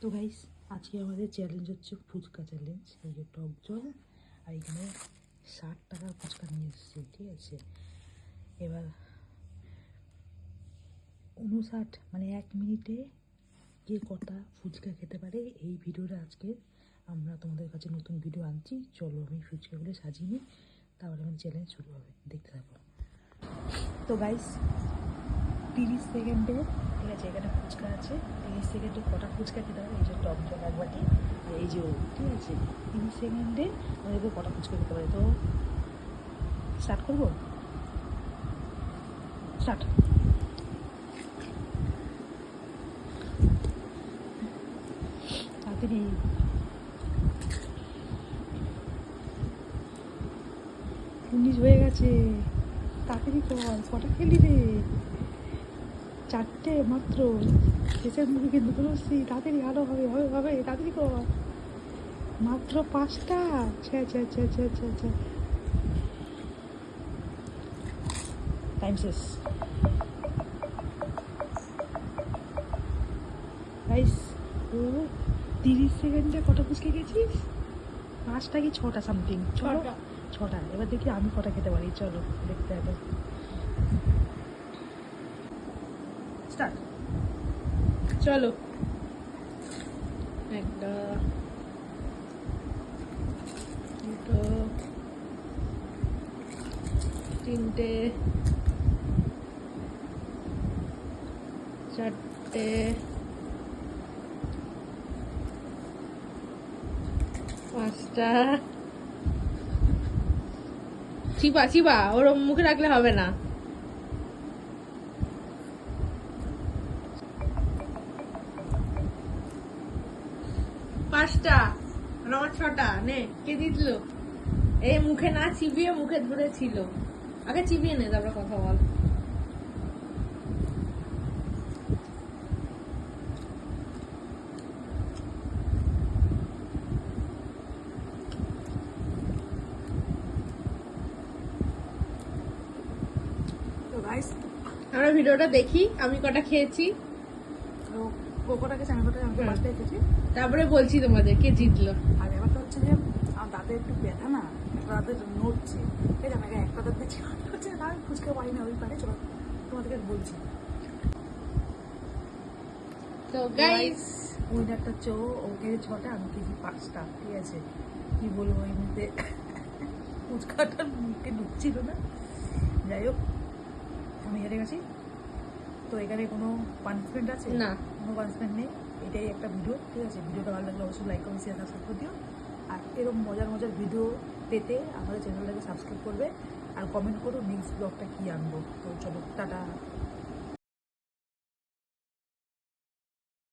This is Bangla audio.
তো গাইস আজকে আমাদের চ্যালেঞ্জ হচ্ছে ফুচকা চ্যালেঞ্জ। এই যে টক জল আর এখানে 60 টাকার ফুচকা নিয়ে এসেছি, ঠিক আছে। এবার 59 মানে 1 মিনিটে কে কটা ফুচকা খেতে পারে এই ভিডিওটা আজকে আমরা তোমাদের কাছে নতুন ভিডিও আনছি। চলো আমি ফুচকাগুলো সাজিয়ে নিই, তারপরে আমার চ্যালেঞ্জ শুরু হবে, দেখতে থাকো। তো গাইস 30 সেকেন্ডে, ঠিক আছে, এখানে ফুচকা আছে। 30 সেকেন্ডে কটা ফুচকা খেতে হবে, এই যে টক জল এক বাটি আর এই যে ঠিক আছে। 30 সেকেন্ডে আমাদেরকে কটা ফুচকা খেতে পারে। তো স্টার্ট করবো, স্টার্ট। তাড়াতাড়ি, 19 হয়ে গেছে, তাড়াতাড়ি কর। কটা খেলি রে? 4টে মাত্র, শেষের মুখে কিন্তু বলছি। তাড়াতাড়ি, আরো হবে হবে হবে, তাড়াতাড়ি কর। মাত্র 5টা। আচ্ছা আচ্ছা আচ্ছা আচ্ছা আচ্ছা আচ্ছা, টাইম শেষ। গাইস ও 30 সেকেন্ডে কটা ফুচকা গেছিস? 5টা কি 6টা সামথিং। চলো 6টা। এবার দেখি আমি কটা খেতে পারি, চলো দেখতে হবে। স্টার্ট। চলো একটা দুটো তিনটে চারটে পাঁচটা। চিবা চিবা, ওর মুখে রাখলে হবে না। পাঁচটা আর আমার 6টা। নে, কে দিতল? এই মুখে না চিবিয়ে মুখে ধরেছিল। আগে চিবিয়ে নে, তারপরে কথা বল। তো গাইস আমরা ভিডিওটা দেখি আমি কটা খেয়েছি, ও কটা খেয়েছে, আমি কটা, আমি 5টা খেয়েছি। তারপরে বলছি তোমাদের কে জিতলো। আর ব্যাপারটা হচ্ছে যে আমার দাঁতে একটু ব্যথা, না একটা দাঁতে নড়ছে, ঠিক আছে। আমাকে একটা দাঁতে হচ্ছে না, আমি ফুচকা পারি না ওই পারে। চলো তোমাদেরকে বলছি। তো গাইস উইনারটা হচ্ছে ও খেয়েছে 6টা, আমি খেয়েছি 5টা, ঠিক আছে। কি বলবো, এই মুহূর্তে ফুচকাটা মুখে ঢুকছিল না। যাই হোক, আমি হেরে গেছি। তো এখানে কোনো পানিশমেন্ট আছে না, কোনো পানিশমেন্ট নেই। এটাই একটা ভিডিও, ঠিক আছে। ভিডিওটা ভালো লাগলে অবশ্যই লাইক কমেন্ট শেয়ার সাবস্ক্রাইব করে দিও। আর এরকম মজার মজার ভিডিও পেতে আমাদের চ্যানেলটাকে সাবস্ক্রাইব করবে আর কমেন্ট করো নেক্সট ব্লগটা কী আনবো। তো চলো টাটা।